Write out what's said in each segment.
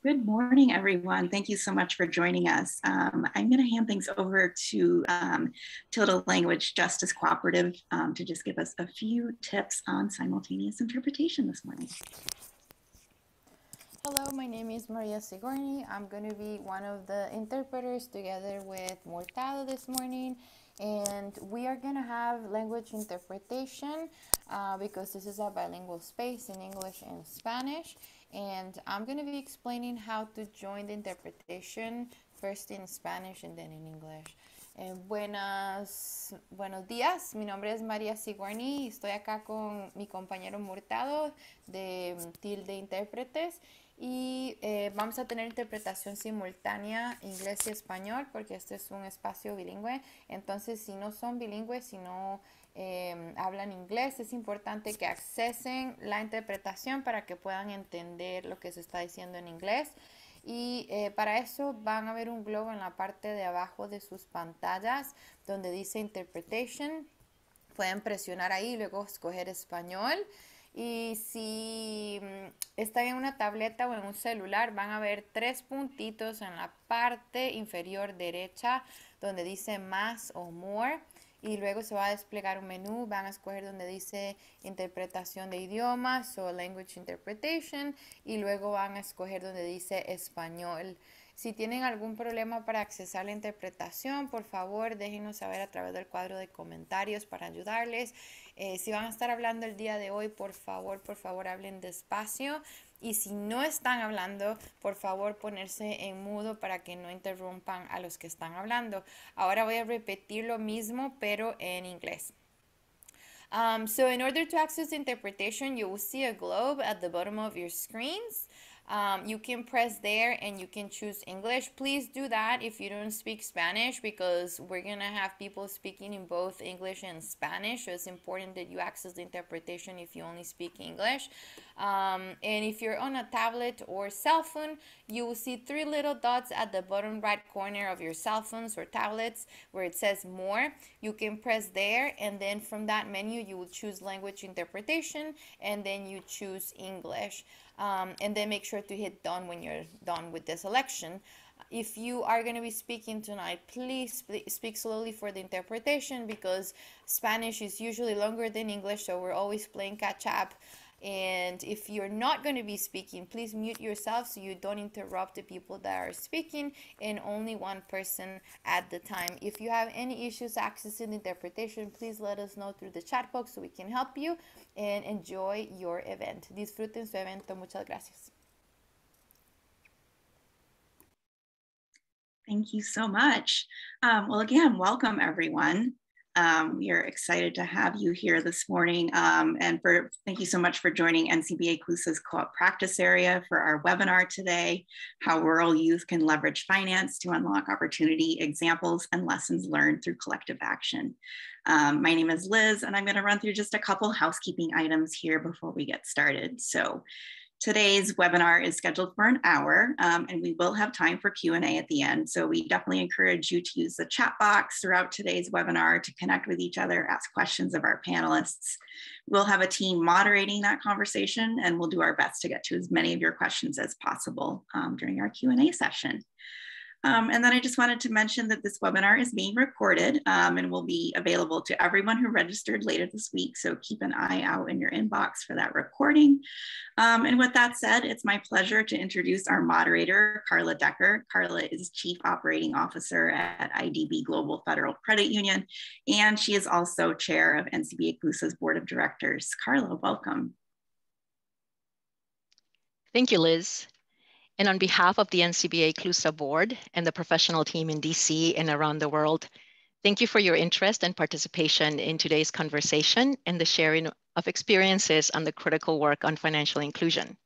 Good morning, everyone. Thank you so much for joining us. I'm going to hand things over to Tilda Language Justice Cooperative to just give us a few tips on simultaneous interpretation this morning. Hello, my name is Maria Sigourney. I'm going to be one of the interpreters together with Mortado this morning. And we are going to have language interpretation because this is a bilingual space in English and Spanish. And I'm going to be explaining how to join the interpretation first in Spanish and then in English. Buenos días, mi nombre es María Sigourney y estoy acá con mi compañero Murtado de Tilde Intérpretes y vamos a tener interpretación simultánea inglés y español porque este es un espacio bilingüe. Entonces, si no son bilingües, si no hablan inglés, es importante que accesen la interpretación para que puedan entender lo que se está diciendo en inglés. Y para eso van a ver un globo en la parte de abajo de sus pantallas donde dice Interpretation. Pueden presionar ahí y luego escoger español. Y si están en una tableta o en un celular, van a ver 3 puntitos en la parte inferior derecha donde dice más o more. Y luego se va a desplegar un menú, van a escoger donde dice interpretación de idiomas o language interpretation y luego van a escoger donde dice español. Si tienen algún problema para accesar la interpretación, por favor déjenos saber a través del cuadro de comentarios para ayudarles. Si van a estar hablando el día de hoy, por favor hablen despacio. Y si no están hablando, por favor ponerse en mudo para que no interrumpan a los que están hablando. Ahora voy a repetir lo mismo, pero en inglés. So in order to access interpretation, you will see a globe at the bottom of your screens. You can press there and you can choose English. Please do that if you don't speak Spanish because we're going to have people speaking in both English and Spanish. So it's important that you access the interpretation if you only speak English. And if you're on a tablet or cell phone, you will see 3 little dots at the bottom right corner of your cell phones or tablets where it says more. You can press there and then from that menu you will choose language interpretation and then you choose English. And then make sure to hit done when you're done with the selection. If you are going to be speaking tonight, please speak slowly for the interpretation because Spanish is usually longer than English, so we're always playing catch up. And if you're not going to be speaking, please mute yourself so you don't interrupt the people that are speaking and only one person at the time. If you have any issues accessing the interpretation, please let us know through the chat box so we can help you and enjoy your event. Disfruten su evento. Muchas gracias. Thank you so much. Well, again, welcome everyone. We are excited to have you here this morning and thank you so much for joining NCBA CLUSA's Co-op Practice Area for our webinar today, How Rural Youth Can Leverage Finance to Unlock Opportunity, Examples and Lessons Learned Through Collective Action. My name is Liz and I'm going to run through just a couple housekeeping items here before we get started. So today's webinar is scheduled for an hour and we will have time for Q&A at the end. So we definitely encourage you to use the chat box throughout today's webinar to connect with each other, ask questions of our panelists. We'll have a team moderating that conversation and we'll do our best to get to as many of your questions as possible during our Q&A session. And then I just wanted to mention that this webinar is being recorded and will be available to everyone who registered later this week. So keep an eye out in your inbox for that recording. And with that said, it's my pleasure to introduce our moderator, Carla Decker. Carla is Chief Operating Officer at IDB Global Federal Credit Union, and she is also Chair of NCBA CLUSA's Board of Directors. Carla, welcome. Thank you, Liz. And on behalf of the NCBA CLUSA board and the professional team in DC and around the world, thank you for your interest and participation in today's conversation and the sharing of experiences on the critical work on financial inclusion.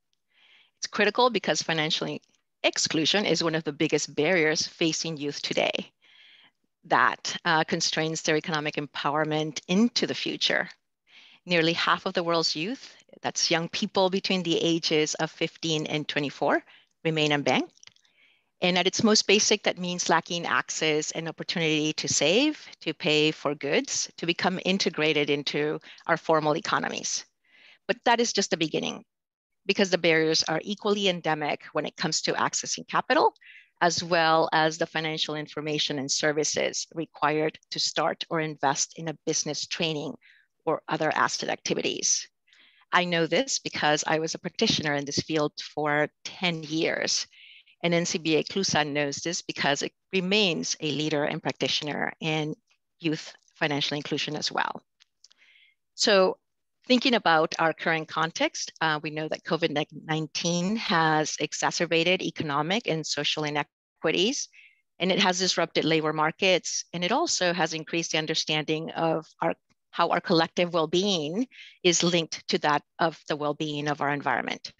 It's critical because financial exclusion is one of the biggest barriers facing youth today that constrains their economic empowerment into the future. Nearly half of the world's youth, that's young people between the ages of 15 and 24, remain unbanked. And at its most basic, that means lacking access and opportunity to save, to pay for goods, to become integrated into our formal economies. But that is just the beginning. because the barriers are equally endemic when it comes to accessing capital, as well as the financial information and services required to start or invest in a business training or other asset activities. I know this because I was a practitioner in this field for 10 years. And NCBA CLUSA knows this because it remains a leader and practitioner in youth financial inclusion as well. So thinking about our current context, we know that COVID-19 has exacerbated economic and social inequities, and it has disrupted labor markets, and it also has increased the understanding of how our collective well-being is linked to that of the well-being of our environment.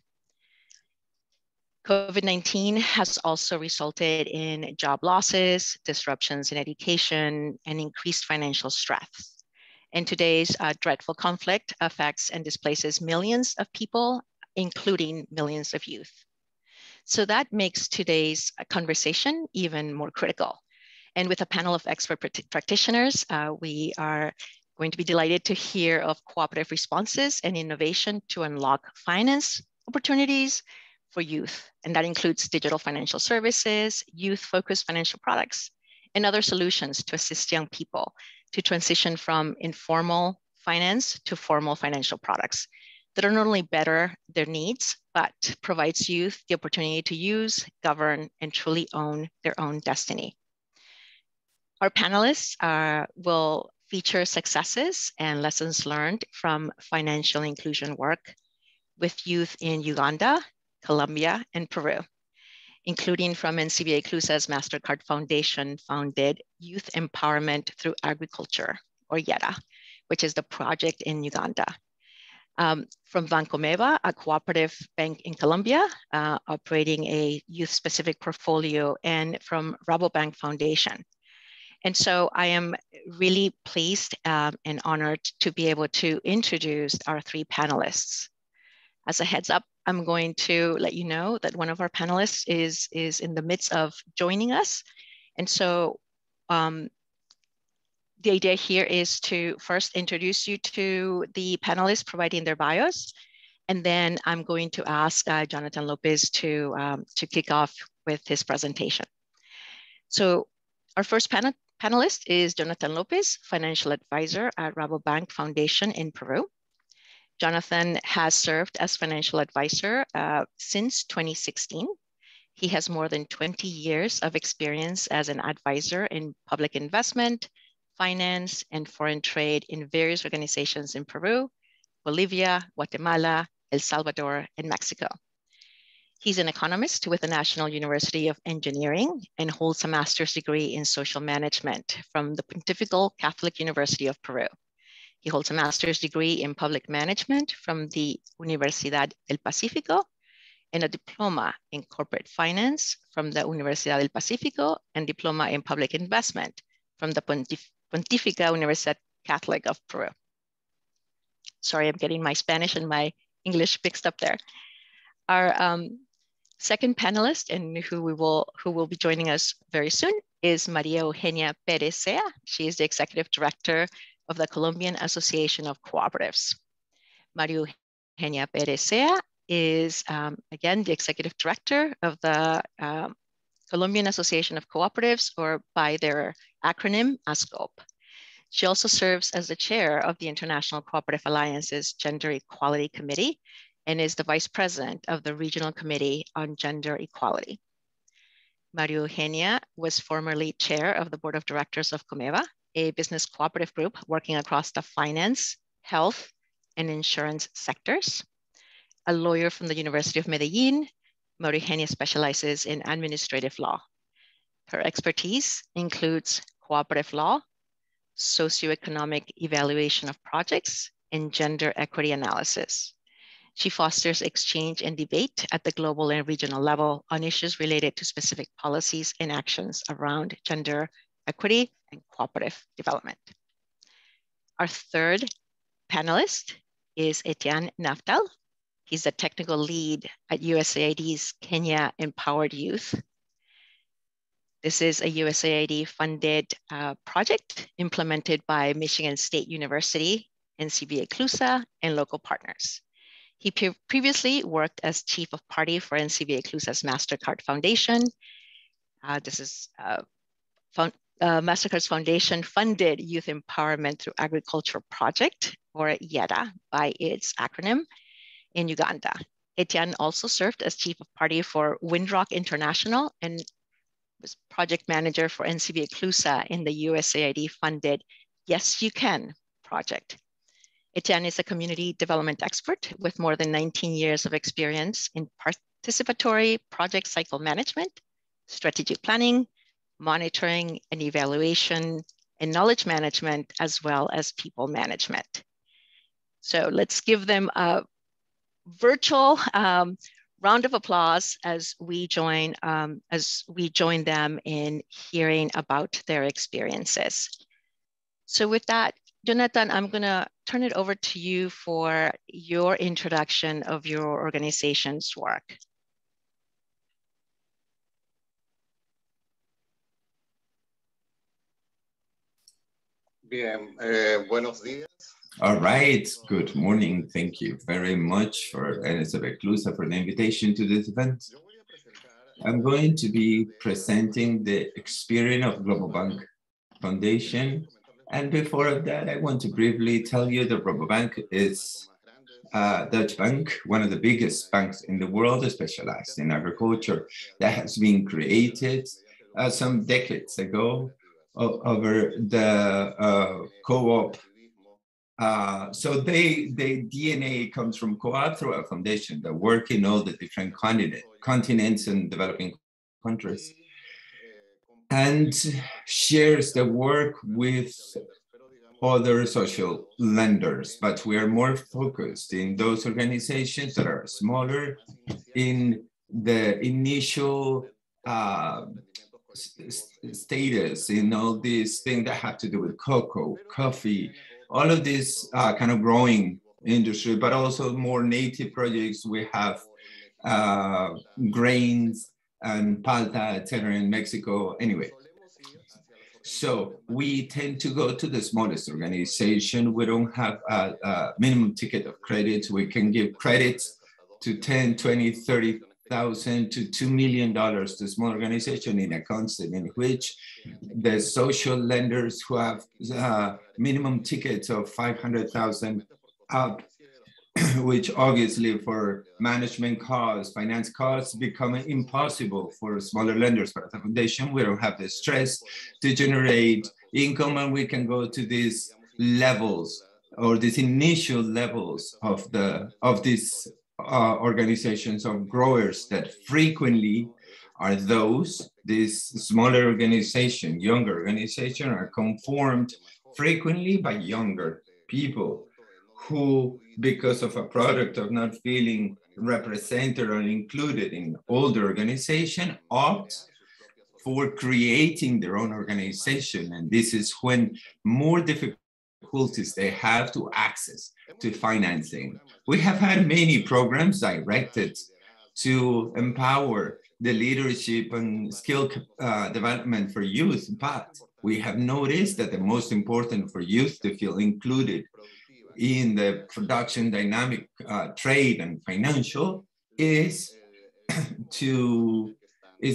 COVID-19 has also resulted in job losses, disruptions in education, and increased financial stress. And today's dreadful conflict affects and displaces millions of people, including millions of youth. So that makes today's conversation even more critical. And with a panel of expert practitioners, we are going to be delighted to hear of cooperative responses and innovation to unlock finance opportunities for youth. And that includes digital financial services, youth-focused financial products, and other solutions to assist young people to transition from informal finance to formal financial products that are not only better their needs, but provides youth the opportunity to use, govern, and truly own their own destiny. Our panelists will feature successes and lessons learned from financial inclusion work with youth in Uganda, Colombia, and Peru, including from NCBA CLUSA's MasterCard Foundation founded Youth Empowerment Through Agriculture, or Yeta, which is the project in Uganda. From Bancomeva, a cooperative bank in Colombia, operating a youth-specific portfolio, and from Rabobank Foundation. And so I am really pleased and honored to be able to introduce our three panelists. As a heads up, I'm going to let you know that one of our panelists is in the midst of joining us. And so the idea here is to first introduce you to the panelists providing their bios. And then I'm going to ask Jonathan Lopez to kick off with his presentation. So our first panelist is Jonathan Lopez, financial advisor at Rabobank Foundation in Peru. Jonathan has served as financial advisor since 2016. He has more than 20 years of experience as an advisor in public investment, finance, and foreign trade in various organizations in Peru, Bolivia, Guatemala, El Salvador, and Mexico. He's an economist with the National University of Engineering and holds a master's degree in social management from the Pontifical Catholic University of Peru. He holds a master's degree in public management from the Universidad del Pacífico and a diploma in corporate finance from the Universidad del Pacífico and diploma in public investment from the Pontificia Universidad Catholic of Peru. Sorry, I'm getting my Spanish and my English mixed up there. Our second panelist, and who will be joining us very soon, is Maria Eugenia Perez. She is the executive director of the Colombian Association of Cooperatives. Maria Eugenia Perez is, again, the executive director of the Colombian Association of Cooperatives, or by their acronym, ASCOP. She also serves as the chair of the International Cooperative Alliance's Gender Equality Committee and is the vice president of the Regional Committee on Gender Equality. Maria Eugenia was formerly chair of the board of directors of Comeva, a business cooperative group working across the finance, health, and insurance sectors. A lawyer from the University of Medellin, Maria Eugenia specializes in administrative law. Her expertise includes cooperative law, socioeconomic evaluation of projects, and gender equity analysis. She fosters exchange and debate at the global and regional level on issues related to specific policies and actions around gender equity and cooperative development. Our third panelist is Etienne Naftal. He's the technical lead at USAID's Kenya Empowered Youth. This is a USAID funded project implemented by Michigan State University, NCBA CLUSA, and local partners. He previously worked as Chief of Party for NCBA CLUSA's MasterCard Foundation. This is MasterCard's foundation funded youth empowerment through agriculture project, or Yeta by its acronym, in Uganda. Etienne also served as Chief of Party for Windrock International and was project manager for NCBA CLUSA in the USAID funded Yes You Can project. Etienne is a community development expert with more than 19 years of experience in participatory project cycle management, strategic planning, monitoring and evaluation, and knowledge management, as well as people management. So let's give them a virtual round of applause as we join them in hearing about their experiences. So with that, Jonathan, I'm going to turn it over to you for your introduction of your organization's work. Bien, buenos días. All right, good morning. Thank you very much for NCBA CLUSA for the invitation to this event. I'm going to be presenting the experience of Rabobank Foundation. And before that, I want to briefly tell you that Rabobank is a Dutch bank, one of the biggest banks in the world, specialized in agriculture, that has been created some decades ago over the co-op. So the DNA comes from co-op through a foundation that work in all the different continents and developing countries, and shares the work with other social lenders. But we are more focused in those organizations that are smaller in the initial status, in all these things that have to do with cocoa, coffee, all of this kind of growing industry, but also more native projects. We have grains and palta, etc. in Mexico. Anyway, so we tend to go to the smallest organization. We don't have a minimum ticket of credits. We can give credits to 10, 20, 30,000 to $2 million to small organization in a concept in which the social lenders who have minimum tickets of 500,000 up, which obviously for management costs, finance costs, become impossible for smaller lenders. But as a foundation, we don't have the stress to generate income, and we can go to these levels or these initial levels of these organizations of growers that frequently are these smaller organizations, younger organizations, are conformed frequently by younger people who, because of a product of not feeling represented or included in older organization, opt for creating their own organization. And this is when more difficulties they have to access to financing. We have had many programs directed to empower the leadership and skill development for youth, but we have noticed that the most important for youth to feel included in the production dynamic trade and financial is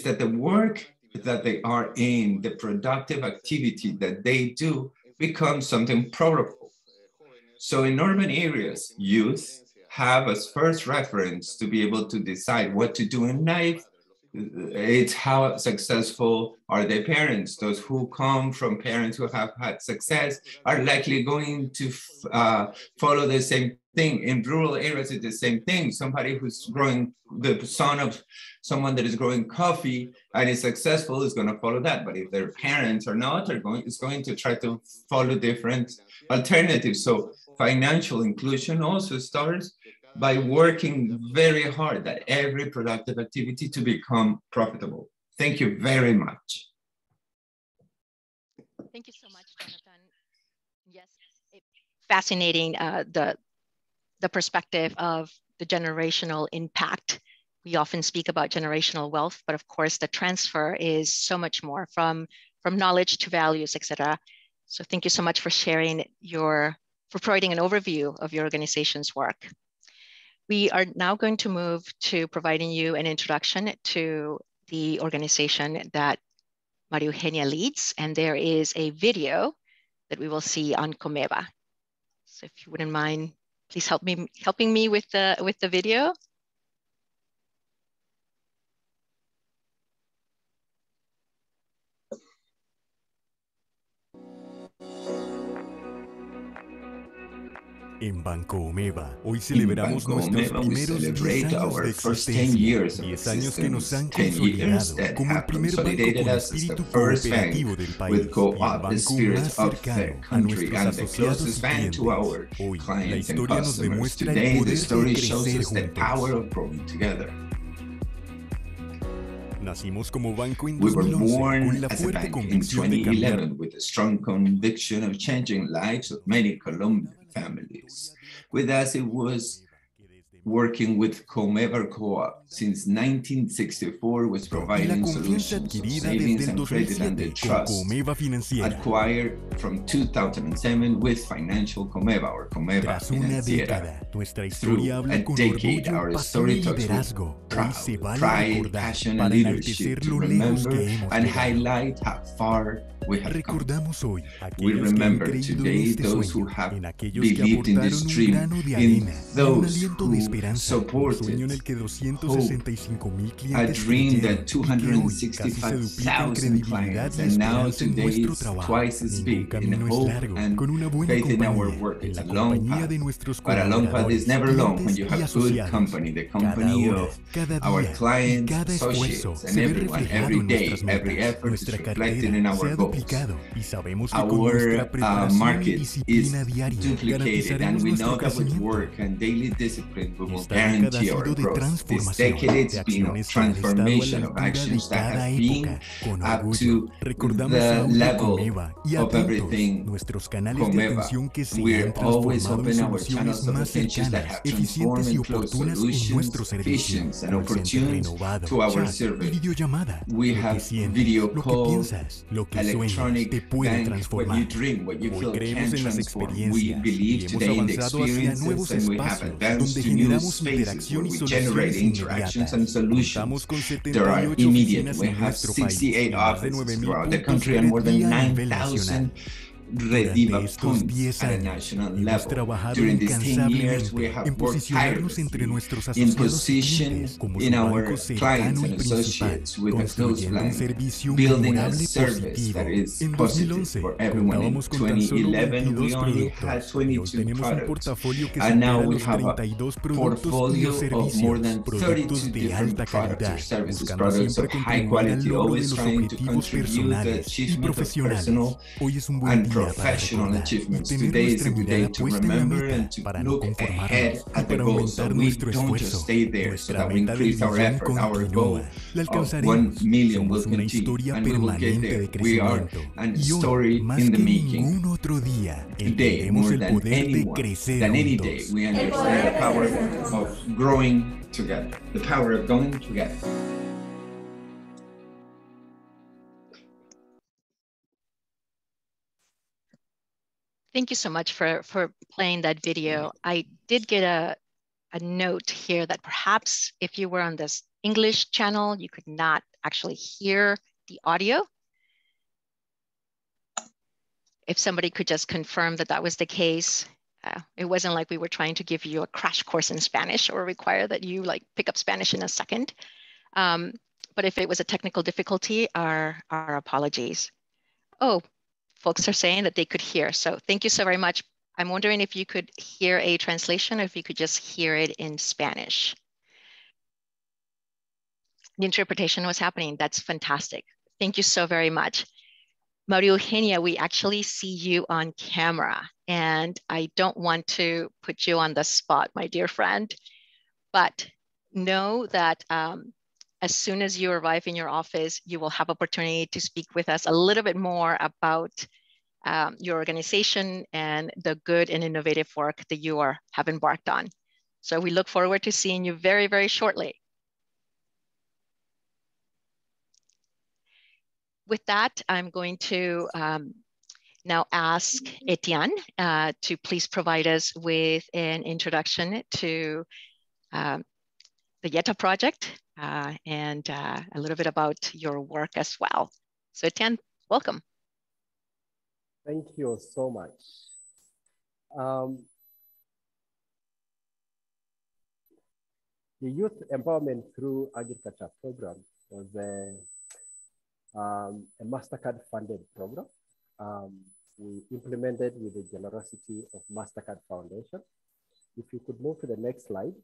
that the work that they are in, the productive activity that they do, becomes something powerful. So in urban areas, youth have as first reference to be able to decide what to do in life. It's how successful are their parents. Those who come from parents who have had success are likely going to follow the same thing. In rural areas, it's the same thing. Somebody who's growing, the son of someone that is growing coffee and is successful is going to follow that. But if their parents are not, it's going to try to follow different alternatives. So financial inclusion also starts by working very hard at every productive activity to become profitable. Thank you very much. Thank you so much, Jonathan. Yes, fascinating, the perspective of the generational impact. We often speak about generational wealth, but of course the transfer is so much more from knowledge to values, etc. So thank you so much for sharing for providing an overview of your organization's work. We are now going to move to providing you an introduction to the organization that Maria Eugenia leads, and there is a video that we will see on Comeva. So if you wouldn't mind, please helping me with the video. En Banco Omeva, hoy celebramos nuestros primeros 10 años de existencia, 10 años que nos han consolidado como el primer banco con espíritu cooperativo del país y el banco más cercano a nuestros asociados y clientes. Hoy, la historia nos demuestra el poder de crecer juntos. Nacimos como banco en 2011 con la fuerte convicción de cambiar. With a strong conviction of changing lives of many Colombian families. With us, it was working with Comeva Co-op since 1964, was providing solutions of savings and credit and the trust, acquired from 2007 with Financial Comeva or Comeva Financiera. Through a decade, our story talks with pride, passion, and leadership to remember and highlight how far we have come. We remember today those who have believed in this dream, in those who supported hope, a dream that 265,000 clients, and now today is twice as big in hope and faith in our work. It's a long path, but a long path is never long when you have good company, the company of our clients, associates, and everyone. Every day, every effort is reflected in our goals. Our market is duplicated, and we know that with work and daily discipline, we will guarantee our growth. This decade it's been a transformation of actions that have been up to the level of everything Comeva. We're always open our channels of attention that have transformed and closed solutions, visions, and opportunities to our service. We have video calls, electronic bank, what you dream, what you feel can transform. We believe today in the experiences, and we have advanced to new spaces where we generate interactions and solutions. There are immediate. We have 68 offices throughout the country and more than 9,000 Rediva points at a national level. During these 10 years, we have worked tirelessly in position in our clients and associates with a close line, building a service that is positive for everyone. In 2011, we only had 22 products, and now we have a portfolio of more than 32 different products or services, products of high quality, always trying to contribute the achievement of personal and professional achievements. Today is a good day to remember and to look ahead at the goal, so we don't just stay there, so that we increase our effort. Our goal of 1 million will continue, and we will get there. We are a story in the making. Today, more than any day, we understand the power of growing together, the power of going together. Thank you so much for playing that video. I did get a note here that perhaps if you were on this English channel, you could not actually hear the audio. If somebody could just confirm that that was the case. It wasn't like we were trying to give you a crash course in Spanish or require that you like pick up Spanish in a second. But if it was a technical difficulty, our apologies. Oh, folks are saying that they could hear. So thank you so very much. I'm wondering if you could hear a translation or if you could just hear it in Spanish. The interpretation was happening. That's fantastic. Thank you so very much. Maria Eugenia, we actually see you on camera, and I don't want to put you on the spot, my dear friend, but know that as soon as you arrive in your office, you will have opportunity to speak with us a little bit more about your organization and the good and innovative work that you have embarked on. So we look forward to seeing you very, very shortly. With that, I'm going to now ask Etienne to please provide us with an introduction to the Yeta project and a little bit about your work as well. So Etienne, welcome. Thank you so much. The Youth Empowerment Through Agriculture program was a MasterCard funded program. We implemented with the generosity of MasterCard Foundation. If you could move to the next slide.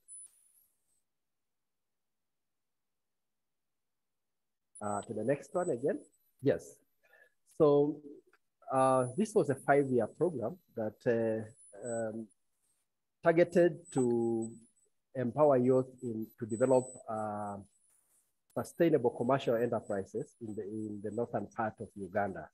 To the next one again. Yes. So this was a 5-year program that targeted to empower youth to develop sustainable commercial enterprises in the northern part of Uganda.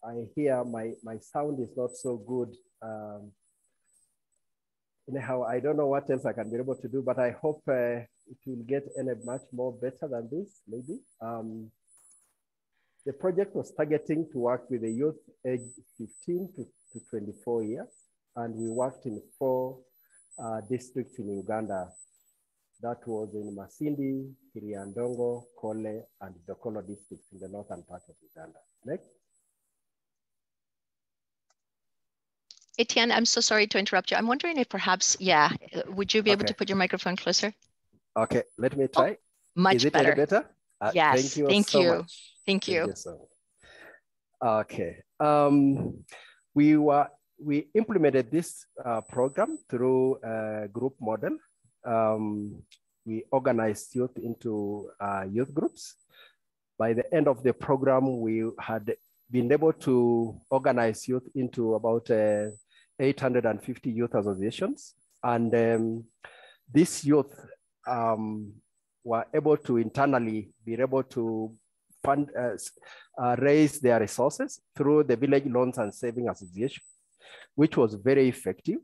I hear my sound is not so good. Anyhow, I don't know what else I can be able to do, but I hope it will get any much more better than this, maybe. The project was targeting to work with the youth aged 15 to 24 years, and we worked in 4 districts in Uganda. That was in Masindi, Kiriandongo, Kole, and Dokolo districts in the northern part of Uganda. Next. Etienne, I'm so sorry to interrupt you. I'm wondering if perhaps, would you be able to put your microphone closer? Okay, let me try. Much Is it better. Any better? Yes, thank you thank so you. much. Thank you. So okay, we implemented this program through a group model. We organized youth into youth groups. By the end of the program, we had been able to organize youth into about 850 youth associations. And these youth were able to internally be able to fund, raise their resources through the Village Loans and Saving Association, which was very effective.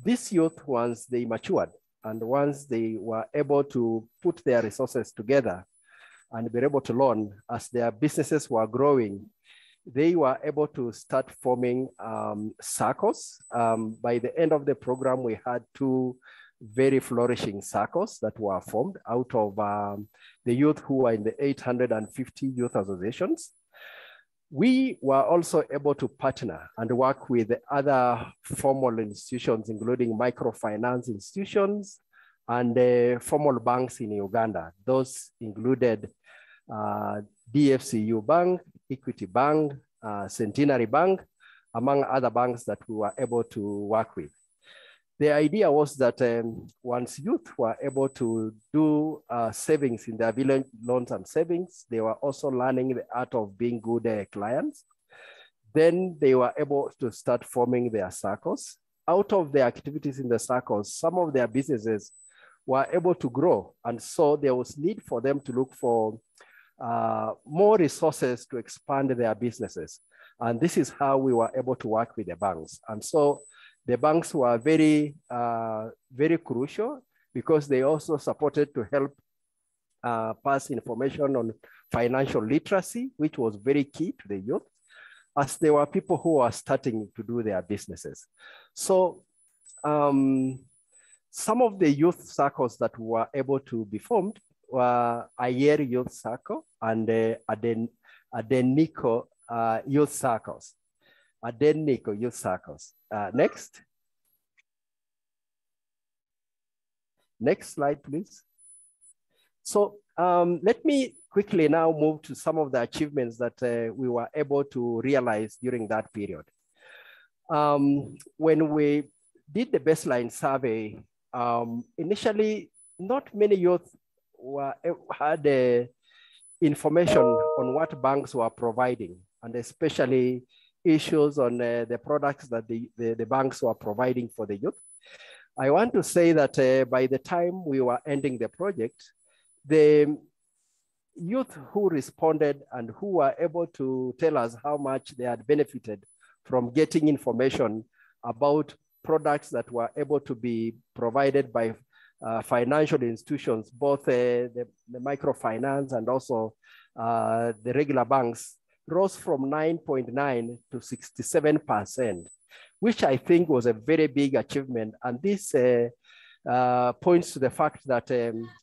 These youth, once they matured and once they were able to put their resources together and be able to loan as their businesses were growing, they were able to start forming circles. By the end of the program, we had 2 very flourishing circles that were formed out of the youth who were in the 850 youth associations. We were also able to partner and work with other formal institutions, including microfinance institutions and formal banks in Uganda. Those included DFCU Bank, Equity Bank, Centenary Bank, among other banks that we were able to work with. The idea was that once youth were able to do savings in their village loans and savings, they were also learning the art of being good clients. Then they were able to start forming their circles. Out of the activities in the circles, some of their businesses were able to grow. And so there was need for them to look for more resources to expand their businesses. And this is how we were able to work with the banks. And so the banks were very, very crucial because they also supported to help pass information on financial literacy, which was very key to the youth, as there were people who were starting to do their businesses. So some of the youth circles that were able to be formed were Ayer Youth Circle and Adeniko Youth Circles. Adeniko Youth Circles. Next. Next slide, please. So let me quickly now move to some of the achievements that we were able to realize during that period. When we did the baseline survey, initially, not many youth had information on what banks were providing, and especially issues on the products that the banks were providing for the youth. I want to say that by the time we were ending the project, the youth who responded and who were able to tell us how much they had benefited from getting information about products that were able to be provided by financial institutions, both the microfinance and also the regular banks, rose from 9.9 to 67%, which I think was a very big achievement. And this points to the fact that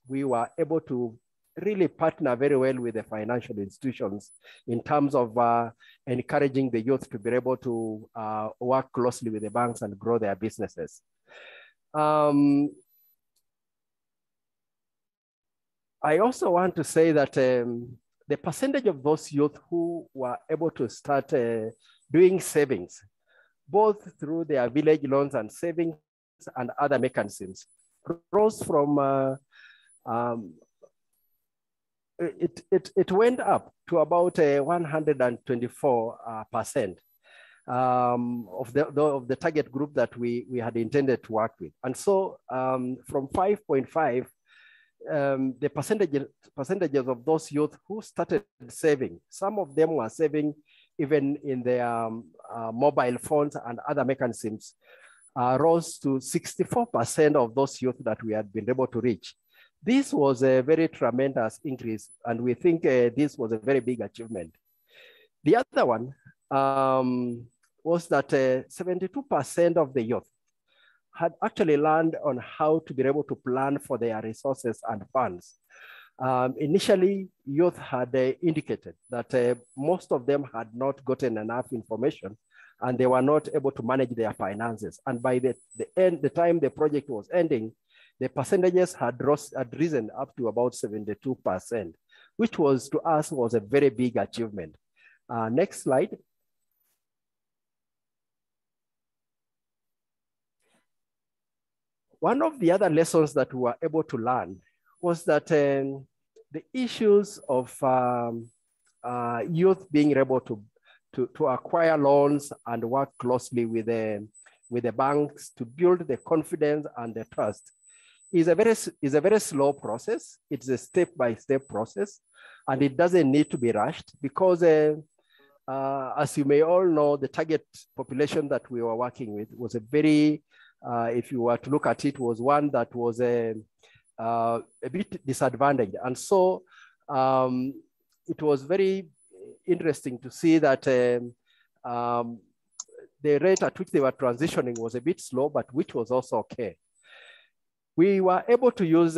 we were able to really partner very well with the financial institutions in terms of encouraging the youth to be able to work closely with the banks and grow their businesses. I also want to say that the percentage of those youth who were able to start doing savings, both through their village loans and savings and other mechanisms, rose from, it went up to about 124% of the target group that we had intended to work with. And so from 5.5, the percentages of those youth who started saving, some of them were saving even in their mobile phones and other mechanisms, rose to 64% of those youth that we had been able to reach. This was a very tremendous increase, and we think this was a very big achievement. The other one was that 72% of the youth had actually learned on how to be able to plan for their resources and funds. Initially, youth had indicated that most of them had not gotten enough information and they were not able to manage their finances. And by the time the project was ending, the percentages had risen up to about 72%, which was to us was a very big achievement. Next slide. One of the other lessons that we were able to learn was that the issues of youth being able to acquire loans and work closely with the banks to build the confidence and the trust is a very slow process. It's a step-by-step process, and it doesn't need to be rushed because as you may all know, the target population that we were working with was a very, if you were to look at it, was one that was a bit disadvantaged. And so it was very interesting to see that the rate at which they were transitioning was a bit slow, but which was also okay. We were able to use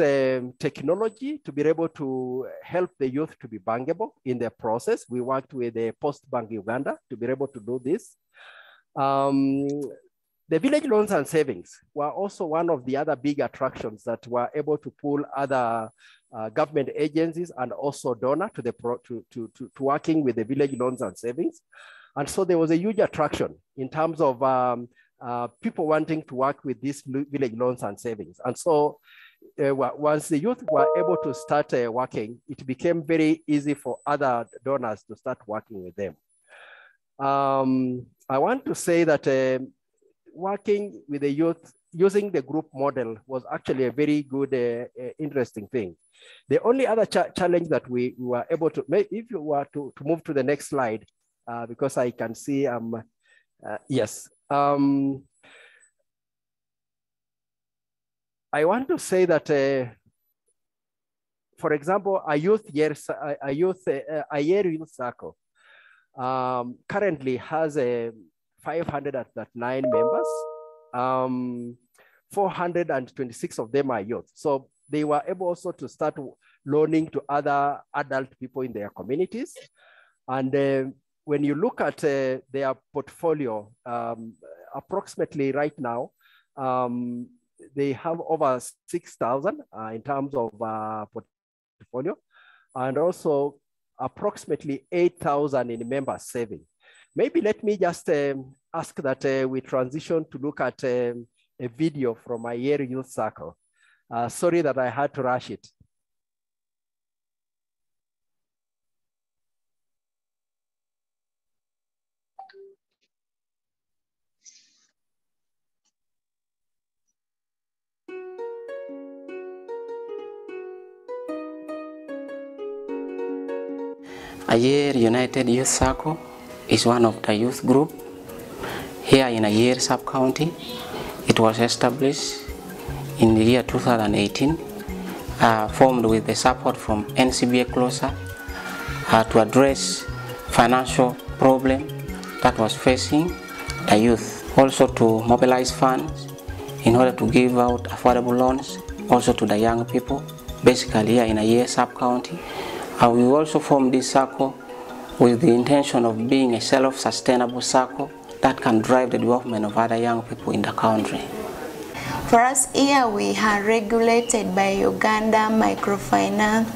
technology to be able to help the youth to be bankable in the process. We worked with Postbank Uganda to be able to do this. The village loans and savings were also one of the other big attractions that were able to pull other government agencies and also donors to working with the village loans and savings. And so there was a huge attraction in terms of people wanting to work with these village loans and savings. And so once the youth were able to start working, it became very easy for other donors to start working with them. I want to say that working with the youth using the group model was actually a very good, interesting thing. The only other challenge that we were able to make, if you were to move to the next slide, because I can see, yes. I want to say that, for example, a year youth circle currently has 509 members. 426 of them are youth. So they were able also to start loaning to other adult people in their communities. And when you look at their portfolio, approximately right now, they have over 6,000 in terms of portfolio, and also approximately 8,000 in member saving. Maybe let me just ask that we transition to look at a video from my year youth circle. Sorry that I had to rush it. Ayer United Youth Circle is one of the youth group here in Ayer sub-county. It was established in the year 2018, formed with the support from NCBA CLUSA to address financial problem that was facing the youth. Also to mobilize funds in order to give out affordable loans also to the young people, basically here in a year sub-county. And we also formed this circle with the intention of being a self-sustainable circle that can drive the development of other young people in the country. For us here, we are regulated by Uganda Microfinance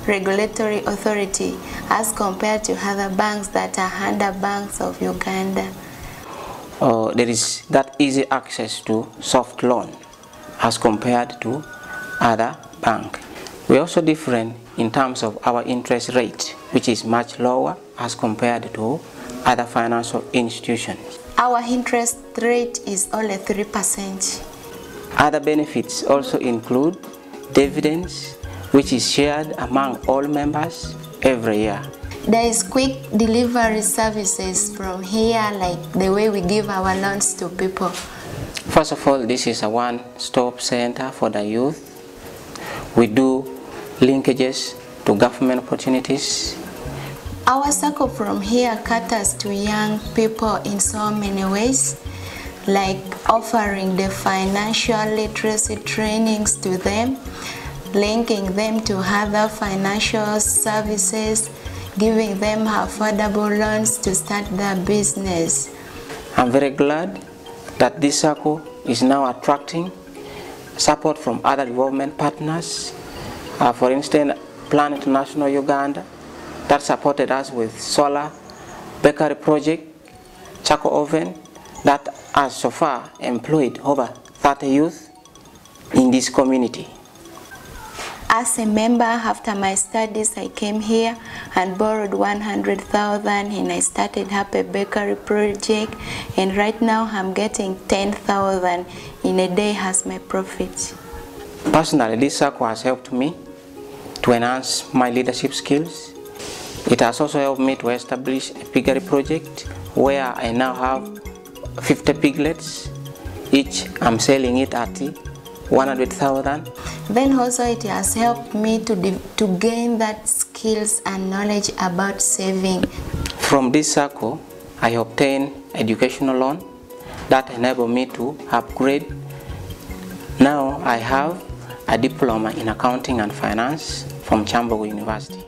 Regulatory Authority as compared to other banks that are under banks of Uganda. There is that easy access to soft loan as compared to other banks. We're also different in terms of our interest rate, which is much lower as compared to other financial institutions. Our interest rate is only 3%. Other benefits also include dividends, which is shared among all members every year. There is quick delivery services from here, like the way we give our loans to people. First of all, this is a one-stop center for the youth. We do linkages to government opportunities. Our circle from here caters to young people in so many ways, like offering the financial literacy trainings to them, linking them to other financial services, giving them affordable loans to start their business. I'm very glad that this circle is now attracting support from other development partners. For instance, Plan International Uganda, that supported us with solar bakery project, charcoal oven, that has so far employed over 30 youth in this community. As a member, after my studies, I came here and borrowed 100,000 and I started up a bakery project, and right now I'm getting 10,000 in a day as my profit. Personally, this circle has helped me to enhance my leadership skills. It has also helped me to establish a piggery project where I now have 50 piglets. Each I'm selling it at 100,000. Then also it has helped me to gain that skills and knowledge about saving. From this circle, I obtained educational loan that enabled me to upgrade. Now I have a diploma in accounting and finance from Chambogo University.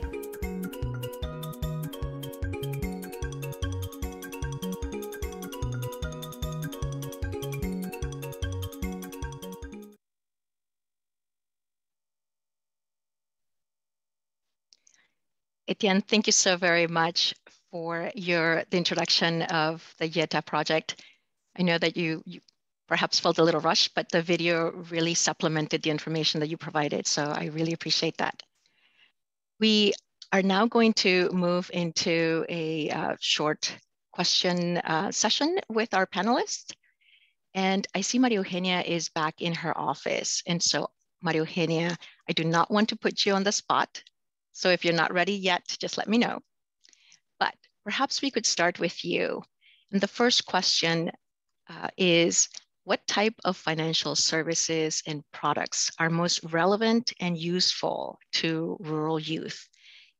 Etienne, thank you so very much for the introduction of the Yeta project. I know that you perhaps felt a little rushed, but the video really supplemented the information that you provided, so I really appreciate that. We are now going to move into a short question session with our panelists. And I see Maria Eugenia is back in her office. And so Maria Eugenia, I do not want to put you on the spot. So if you're not ready yet, just let me know. But perhaps we could start with you. And the first question is, what type of financial services and products are most relevant and useful to rural youth?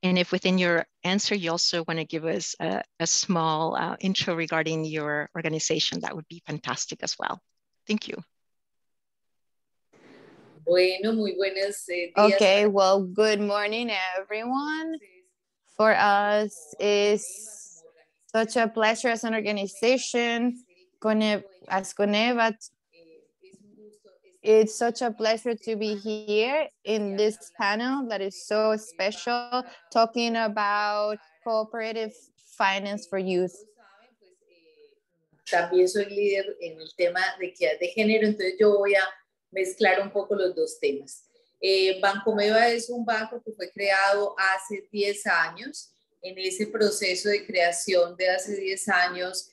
And if within your answer, you also want to give us a small intro regarding your organization, that would be fantastic as well. Thank you. Okay, well, good morning, everyone. For us, it's such a pleasure as an organization, as Coneva. It's such a pleasure to be here in this panel that is so special, talking about cooperative finance for youth. También soy líder en el tema de equidad de género, entonces yo voy a mezclar un poco los dos temas. Banco Meva es un banco que fue creado hace 10 años. En ese proceso de creación de hace 10 años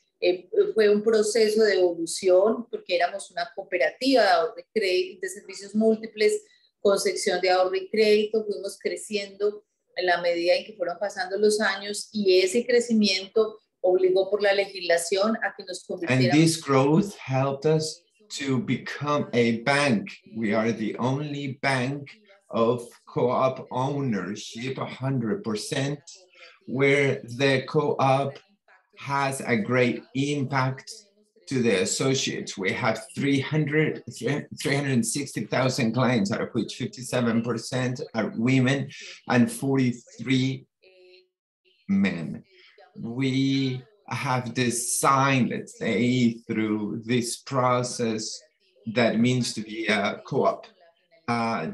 fue un proceso de evolución porque éramos una cooperativa de ahorro y crédito, de servicios múltiples con sección de ahorro y crédito. Fuimos creciendo en la medida en que fueron pasando los años y ese crecimiento obligó por la legislación a que nos convirtiéramos. And this growth helped us to become a bank. We are the only bank of co-op ownership, 100%. where the co-op has a great impact to the associates. We have 360,000 clients, out of which 57% are women and 43 men. We have designed, let's say, through this process that means to be a co-op,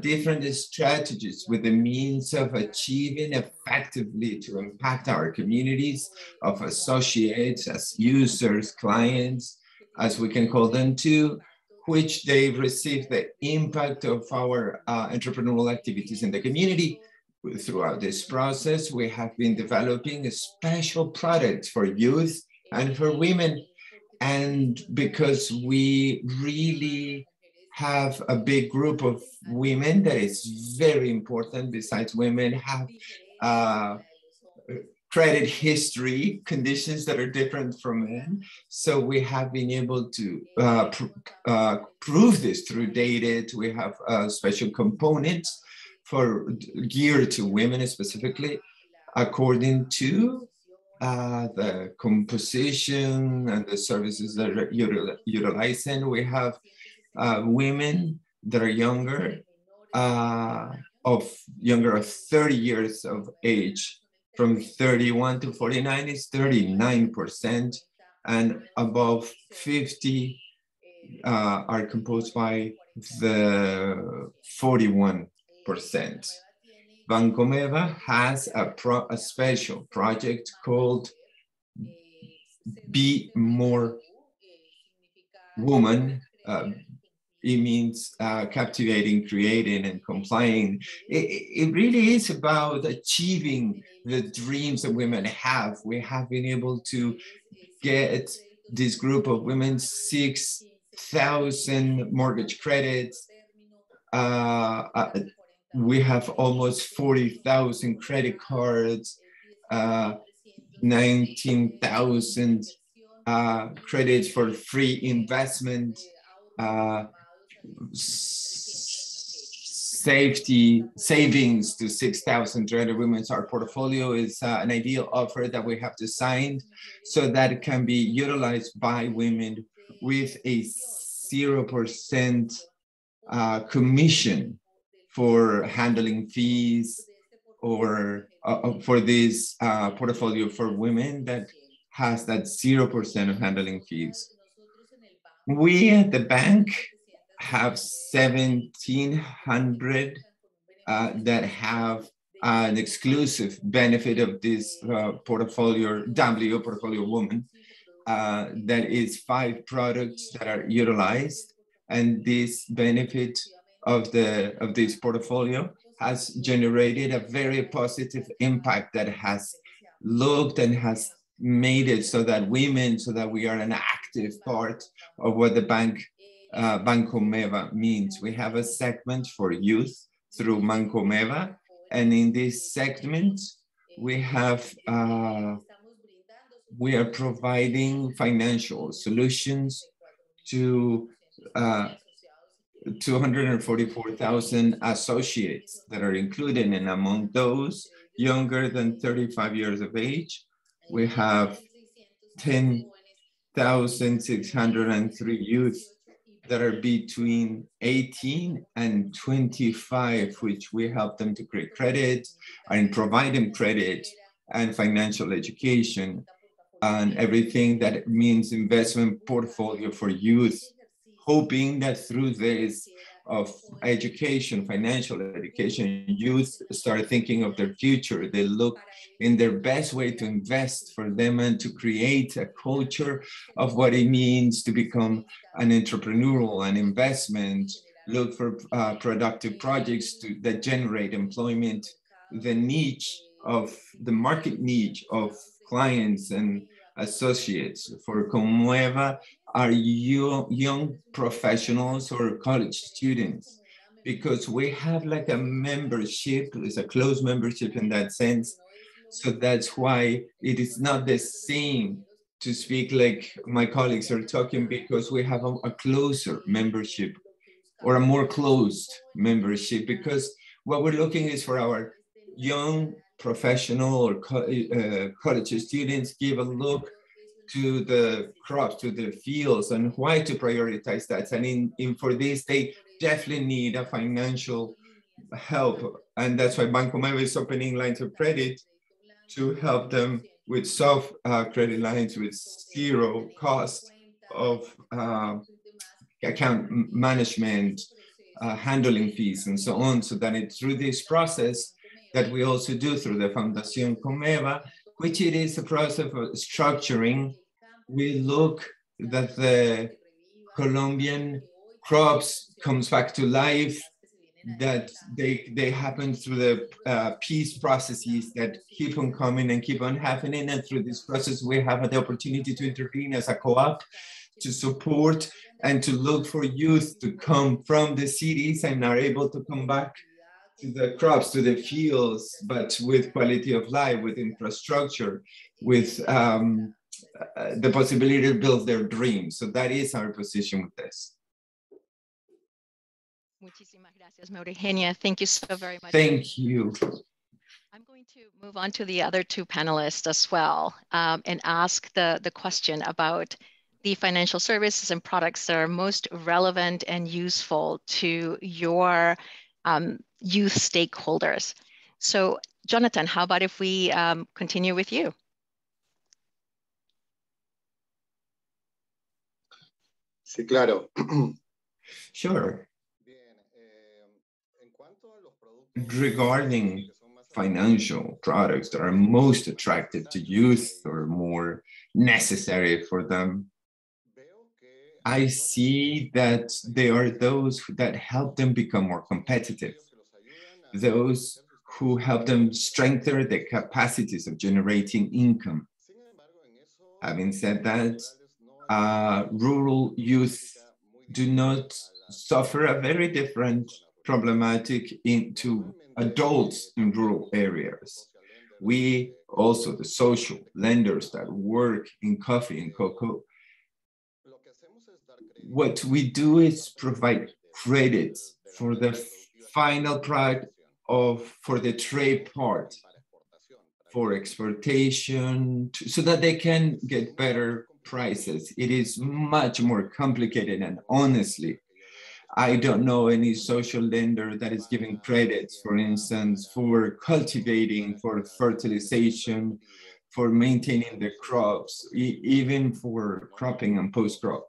different strategies with the means of achieving effectively to impact our communities of associates as users, clients, as we can call them too, which they receive the impact of our entrepreneurial activities in the community. Throughout this process, we have been developing a special product for youth and for women. And because we really have a big group of women, that is very important. Besides, women have credit history conditions that are different from men. So we have been able to prove this through data. We have special components for geared to women specifically, according to the composition and the services that are utilizing. We have women that are younger of 30 years of age. From 31 to 49 is 39%, and above 50 are composed by the 41%. Bancomeva has a special project called Be More Woman. It means captivating, creating, and complying. It really is about achieving the dreams that women have. We have been able to get this group of women 6,000 mortgage credits. We have almost 40,000 credit cards, 19,000 credits for free investment, savings to 6,300 women. Our portfolio is an ideal offer that we have designed so that it can be utilized by women with a 0% commission for handling fees, or for this portfolio for women that has that 0% of handling fees. We at the bank have 1,700 that have an exclusive benefit of this portfolio woman. That is 5 products that are utilized, and this benefit of this portfolio has generated a very positive impact that has looked and has made it so that we are an active part of what the bank, Bancomeva means. We have a segment for youth through Bancomeva, and in this segment, we are providing financial solutions to 244,000 associates that are included, and among those younger than 35 years of age, we have 10,603 youth that are between 18 and 25, which we help them to create credit and provide them credit and financial education and everything that means investment portfolio for youth, hoping that through this of education, financial education, youth start thinking of their future. They look in their best way to invest for them and to create a culture of what it means to become an entrepreneurial and investment, look for productive projects that generate employment, the niche of the market niche of clients and associates. For Conmueva are young professionals or college students, because we have like a membership, it's a closed membership in that sense. So that's why it is not the same to speak like my colleagues are talking, because we have a closer membership or a more closed membership, because what we're looking is for our young professional or college students give a look to the crops, to the fields, and why to prioritize that. And for this, they definitely need a financial help. And that's why Banco Meva is opening lines of credit to help them with soft credit lines with zero cost of account management, handling fees, and so on. So that it's through this process that we also do through the Fundación Comeva, which it is a process of structuring. We look that the Colombian crops comes back to life, that they happen through the peace processes that keep on coming and keep on happening. And through this process, we have the opportunity to intervene as a co-op, to support and to look for youth to come from the cities and are able to come back to the crops, to the fields, but with quality of life, with infrastructure, with the possibility to build their dreams. So that is our position with this. Muchísimas gracias, María Eugenia. Thank you so very much. Thank you. I'm going to move on to the other two panelists as well, and ask the question about the financial services and products that are most relevant and useful to your youth stakeholders. So, Jonathan, how about if we continue with you? Sí, claro. Sure. Regarding financial products that are most attractive to youth or more necessary for them, I see that there are those that help them become more competitive, those who help them strengthen the capacities of generating income. Having said that, rural youth do not suffer a very different problematic into adults in rural areas. We also, the social lenders that work in coffee and cocoa, what we do is provide credits for the final product for the trade part, for exportation, so that they can get better prices. It is much more complicated, and honestly, I don't know any social lender that is giving credits, for instance, for cultivating, for fertilization, for maintaining the crops, even for cropping and post-crop.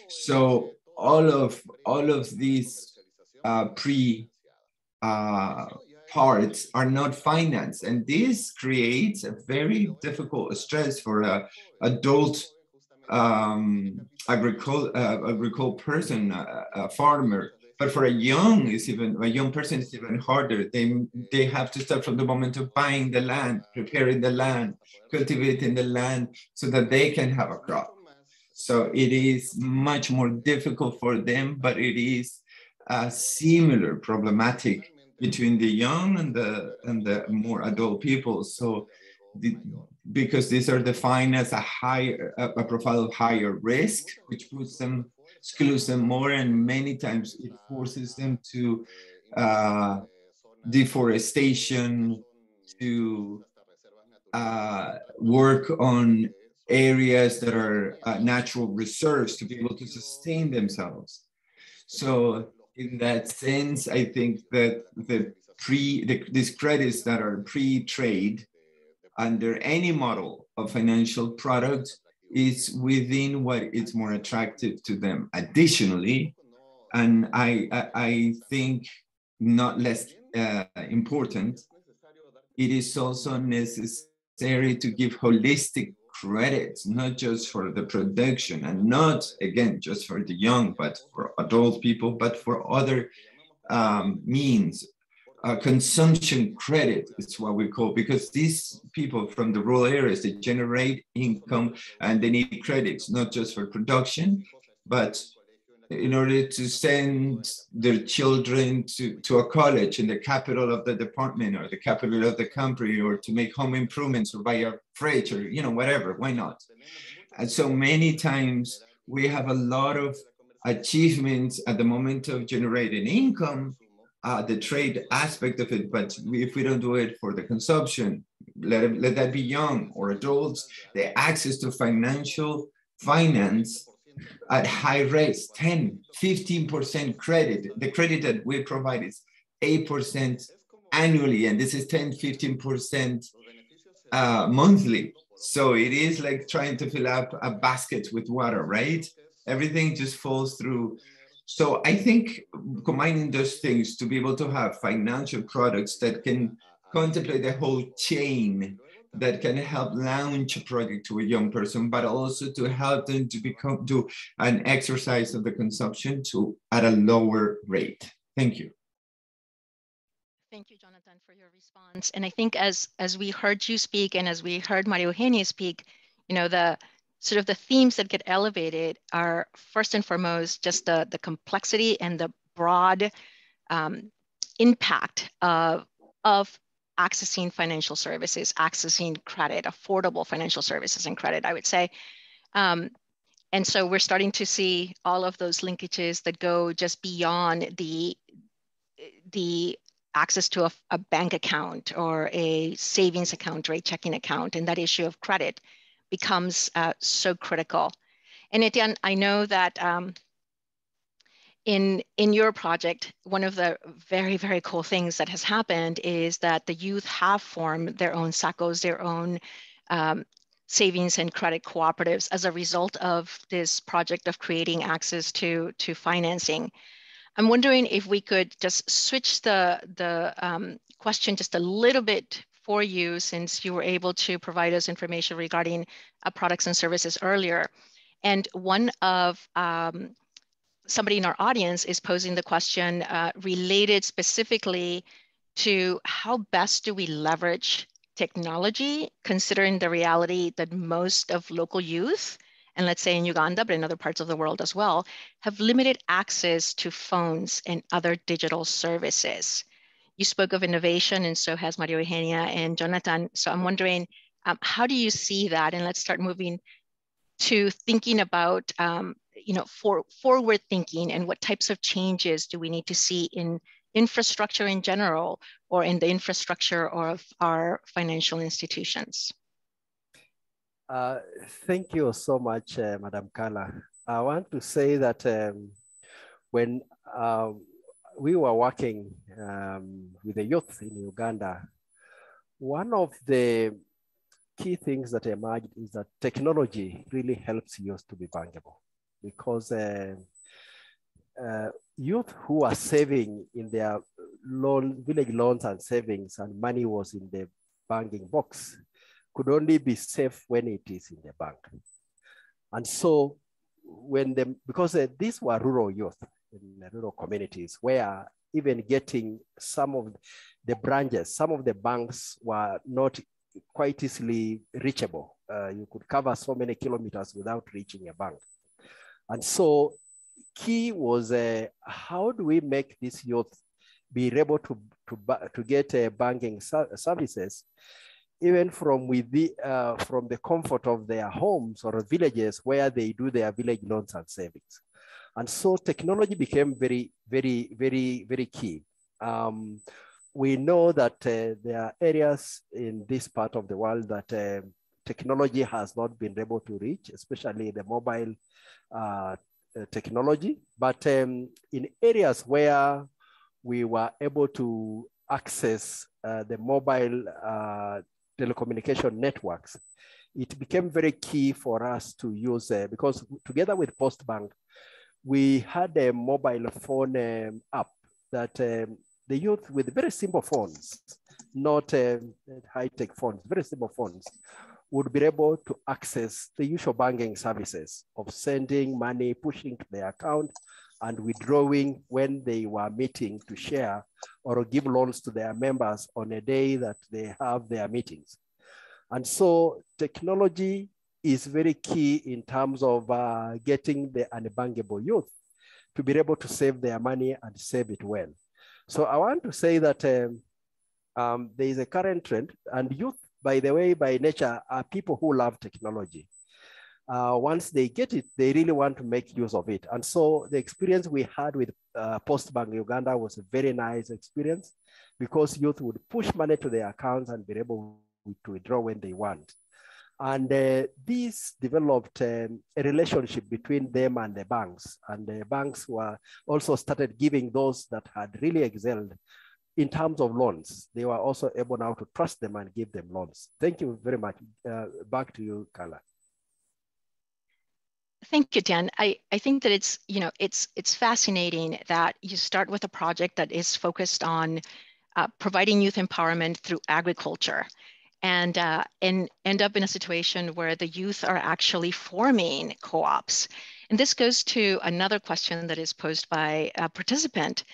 So all of these parts are not financed, and this creates a very difficult stress for an adult agricultural person, a farmer. But for a young person, it's even harder. They have to start from the moment of buying the land, preparing the land, cultivating the land, so that they can have a crop. So it is much more difficult for them, but it is a similar problematic between the young and the more adult people. So because these are defined as a profile of higher risk, which excludes them more, and many times it forces them to deforestation, to work on areas that are natural reserves to be able to sustain themselves. So in that sense, I think that these credits that are pre-trade under any model of financial product is within what is more attractive to them. Additionally, and I think not less important, it is also necessary to give holistic credits, not just for the production, and not, again, just for the young, but for adult people, but for other means. Consumption credit is what we call, because these people from the rural areas, they generate income and they need credits, not just for production, but in order to send their children to a college in the capital of the department or the capital of the country, or to make home improvements or buy a fridge or, whatever, why not? And so many times we have a lot of achievements at the moment of generating income, the trade aspect of it, but if we don't do it for the consumption, let that be young or adults, the access to financial finance at high rates, 10, 15% credit. The credit that we provide is 8% annually, and this is 10, 15% monthly. So it is like trying to fill up a basket with water, right? Everything just falls through. So I think combining those things to be able to have financial products that can contemplate the whole chain, that can help launch a project to a young person, but also to help them to do an exercise of the consumption at a lower rate. Thank you. Thank you, Jonathan, for your response. And I think as we heard you speak and as we heard Maria Eugenia speak, the sort of the themes that get elevated are first and foremost just the complexity and the broad impact of accessing financial services, accessing credit, affordable financial services and credit, I would say. And so we're starting to see all of those linkages that go just beyond the access to a bank account or a savings account or a checking account, and that issue of credit becomes so critical. And Etienne, I know that in your project, one of the very, very cool things that has happened is that the youth have formed their own SACCOs, their own savings and credit cooperatives as a result of this project of creating access to financing. I'm wondering if we could just switch the question just a little bit for you, since you were able to provide us information regarding products and services earlier. And one of somebody in our audience is posing the question related specifically to how best do we leverage technology, considering the reality that most of local youth, and let's say in Uganda, but in other parts of the world as well, have limited access to phones and other digital services. You spoke of innovation, and so has Maria Eugenia and Jonathan. So I'm wondering, how do you see that? And let's start moving to thinking about forward thinking, and what types of changes do we need to see in infrastructure in general, or in the infrastructure of our financial institutions? Thank you so much, Madam Carla. I want to say that when we were working with the youth in Uganda, one of the key things that emerged is that technology really helps youth to be bankable, because youth who are saving in their village loans and savings, and money was in the banking box, could only be safe when it is in the bank. And so because these were rural youth in the rural communities, where even getting some of the branches, some of the banks were not quite easily reachable. You could cover so many kilometers without reaching a bank. And so key was how do we make this youth be able to get banking services, even from the comfort of their homes or villages where they do their village loans and savings. And so technology became very, very, very, very key. We know that there are areas in this part of the world that technology has not been able to reach, especially the mobile technology. But in areas where we were able to access the mobile telecommunication networks, it became very key for us to use, because together with Postbank, we had a mobile phone app that the youth with very simple phones, not high-tech phones, very simple phones, would be able to access the usual banking services of sending money, pushing to their account, and withdrawing when they were meeting to share or give loans to their members on a day that they have their meetings. And so technology is very key in terms of getting the unbankable youth to be able to save their money and save it well. So I want to say that there is a current trend, and youth, by the way, by nature, are people who love technology. once they get it, they really want to make use of it. And so the experience we had with Postbank Uganda was a very nice experience because youth would push money to their accounts and be able to withdraw when they want. And this developed a relationship between them and the banks. And the banks were also started giving those that had really excelled in terms of loans. They were also able now to trust them and give them loans. Thank you very much. Back to you, Carla. Thank you, Dan. I think that it's, it's fascinating that you start with a project that is focused on providing youth empowerment through agriculture, and end up in a situation where the youth are actually forming co-ops. And this goes to another question that is posed by a participant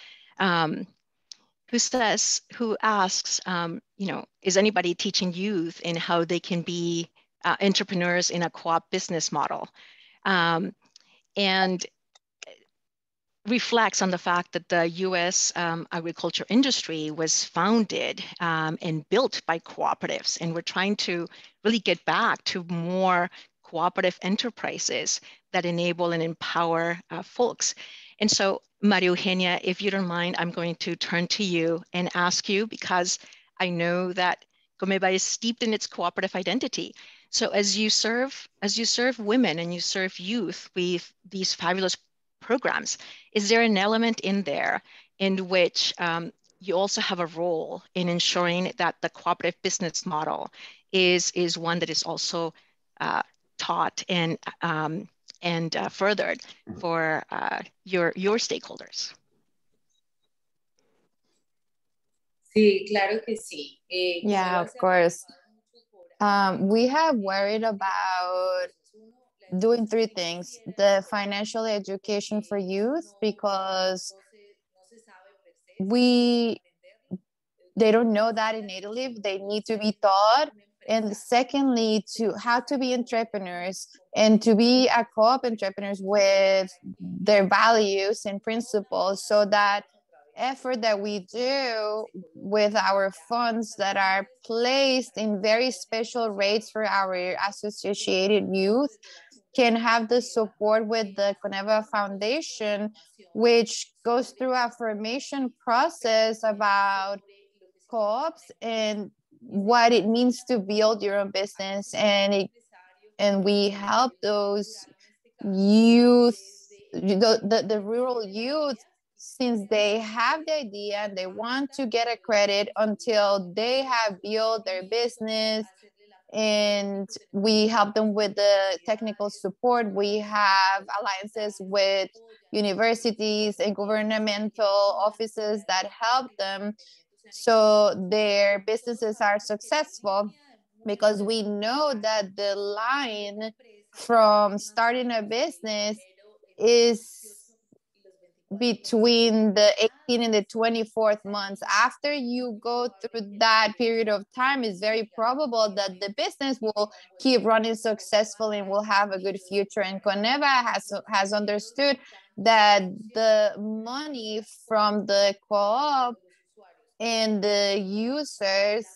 who asks, is anybody teaching youth in how they can be entrepreneurs in a co-op business model? And reflects on the fact that the U.S. Agriculture industry was founded and built by cooperatives, and we're trying to really get back to more cooperative enterprises that enable and empower folks. And so, Maria Eugenia, if you don't mind, I'm going to turn to you and ask you, because I know that Comeva is steeped in its cooperative identity. So as you serve women and you serve youth with these fabulous programs, is there an element in there in which you also have a role in ensuring that the cooperative business model is one that is also taught and furthered for your stakeholders? Sí, claro que sí. Yeah, of course. We have worried about doing three things: the financial education for youth, because they don't know that innately, they need to be taught. And secondly, to how to be entrepreneurs and to be a co-op entrepreneurs with their values and principles, so that effort that we do with our funds that are placed in very special rates for our associated youth can have the support with the Coneva Foundation, which goes through a formation process about co-ops and what it means to build your own business. And we help those youth, the rural youth, since they have the idea and they want to get a credit until they have built their business. And we help them with the technical support. We have alliances with universities and governmental offices that help them so their businesses are successful, because we know that the line from starting a business is between the 18th and the 24th months. After you go through that period of time, it's very probable that the business will keep running successfully and will have a good future. And Coneva has understood that the money from the co-op and the users,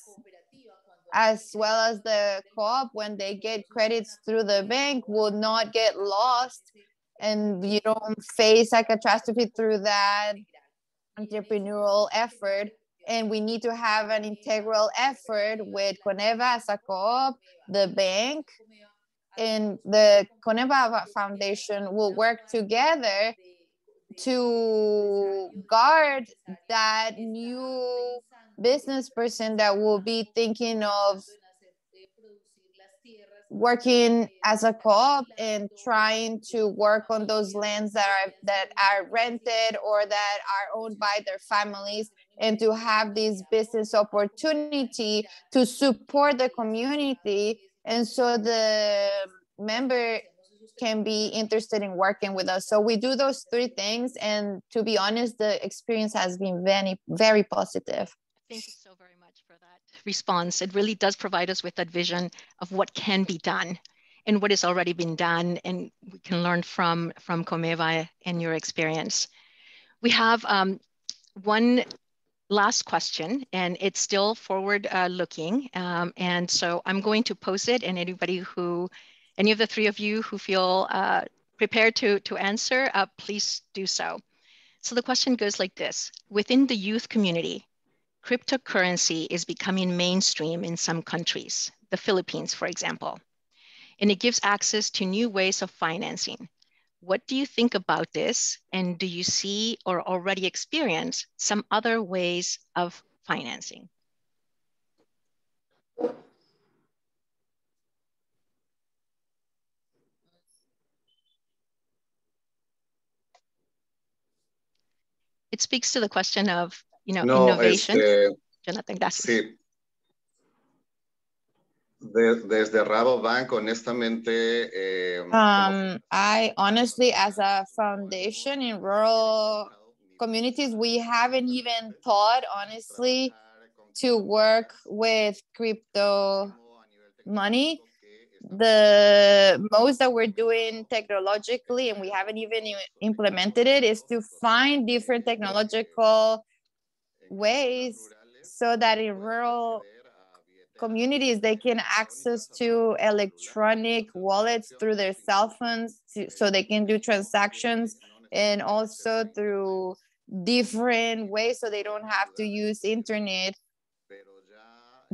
as well as the co-op, when they get credits through the bank, will not get lost, and you don't face a catastrophe through that entrepreneurial effort. And we need to have an integral effort with Coneva as a co-op, the bank, and the Coneva Foundation will work together to guard that new business person that will be thinking of working as a co-op and trying to work on those lands that are rented or that are owned by their families, and to have this business opportunity to support the community. And so the member can be interested in working with us. So we do those three things, and to be honest, the experience has been very, very positive. Thank you so very much for that response. It really does provide us with that vision of what can be done and what has already been done, and we can learn from Comeva and your experience. We have one last question, and it's still forward looking. And so I'm going to pose it, and anybody who Any of the three of you who feel prepared to answer, please do so. So the question goes like this. Within the youth community, cryptocurrency is becoming mainstream in some countries, the Philippines, for example, and it gives access to new ways of financing. What do you think about this? And do you see or already experience some other ways of financing? It speaks to the question of, innovation. Jonathan, gracias. Sí. Desde Rabobank, honestamente. I honestly, as a foundation in rural communities, we haven't even thought, honestly, to work with crypto money. The most that we're doing technologically, and we haven't even implemented it, is to find different technological ways so that in rural communities they can access to electronic wallets through their cell phones so they can do transactions, and also through different ways so they don't have to use internet.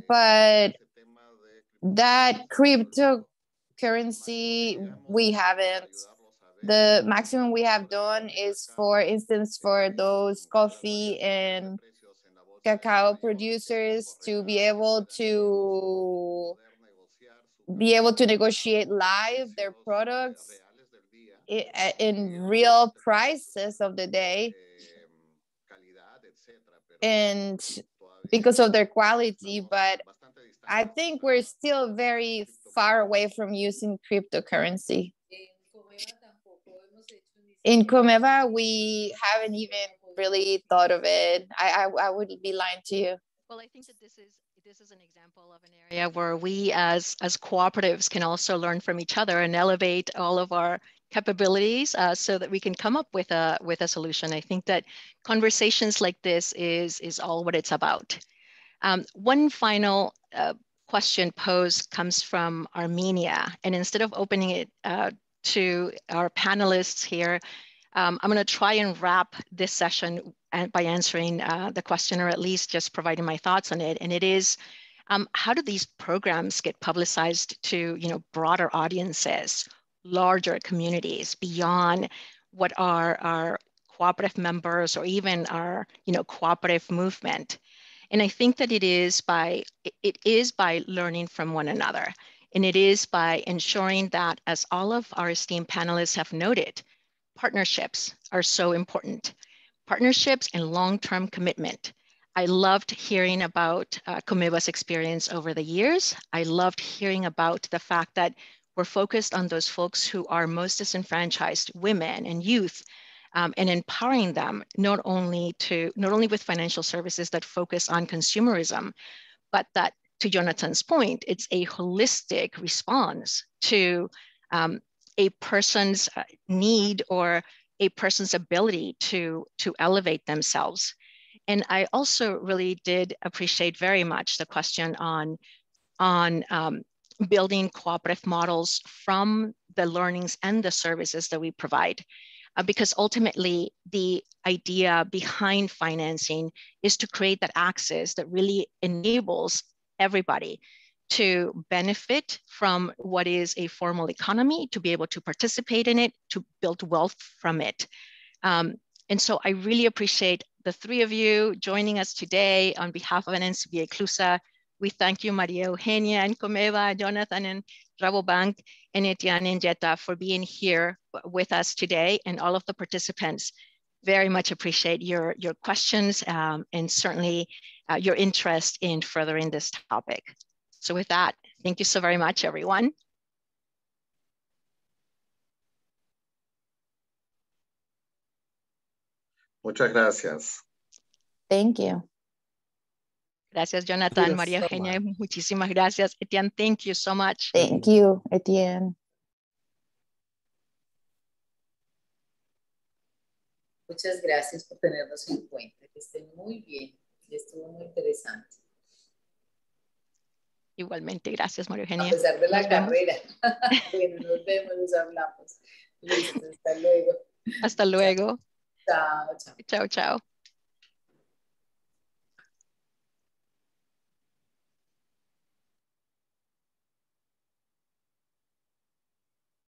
But that cryptocurrency, we haven't. The maximum we have done is, for instance, for those coffee and cacao producers to be able to negotiate live their products in real prices of the day, and because of their quality. But I think we're still very far away from using cryptocurrency. In Comeva, we haven't even really thought of it. I would be lying to you. Well, I think that this is an example of an area where we as cooperatives can also learn from each other and elevate all of our capabilities so that we can come up with a solution. I think that conversations like this is all what it's about. One final question posed comes from Armenia, and instead of opening it to our panelists here, I'm going to try and wrap this session by answering the question, or at least just providing my thoughts on it. And it is, how do these programs get publicized to broader audiences, larger communities, beyond what are our cooperative members or even our cooperative movement? And I think that it is by learning from one another. And it is by ensuring that, as all of our esteemed panelists have noted, partnerships are so important. Partnerships and long-term commitment. I loved hearing about Comeva's experience over the years. I loved hearing about the fact that we're focused on those folks who are most disenfranchised, women and youth, and empowering them not only with financial services that focus on consumerism, but that, to Jonathan's point, it's a holistic response to a person's need or a person's ability to elevate themselves. And I also really did appreciate very much the question on building cooperative models from the learnings and the services that we provide. Because ultimately, the idea behind financing is to create that access that really enables everybody to benefit from what is a formal economy, to be able to participate in it, to build wealth from it. And so I really appreciate the three of you joining us today on behalf of an NCBA CLUSA. We thank you, Maria Eugenia and Comeva, Jonathan and Rabobank, and Etienne and Yeta for being here with us today, and all of the participants. Very much appreciate your questions and certainly your interest in furthering this topic. So with that, thank you so very much, everyone. Muchas gracias. Thank you. Gracias, Jonathan. María Eugenia, muchísimas gracias. Etienne, thank you so much. Thank you, Etienne. Muchas gracias por tenernos en cuenta. Que estén muy bien. Estuvo muy interesante. Igualmente, gracias, María Eugenia. A pesar de la Nos vemos. carrera. Bueno, nos vemos, nos hablamos. Listo, hasta luego. Hasta luego. Chao, chao. Chao, chao.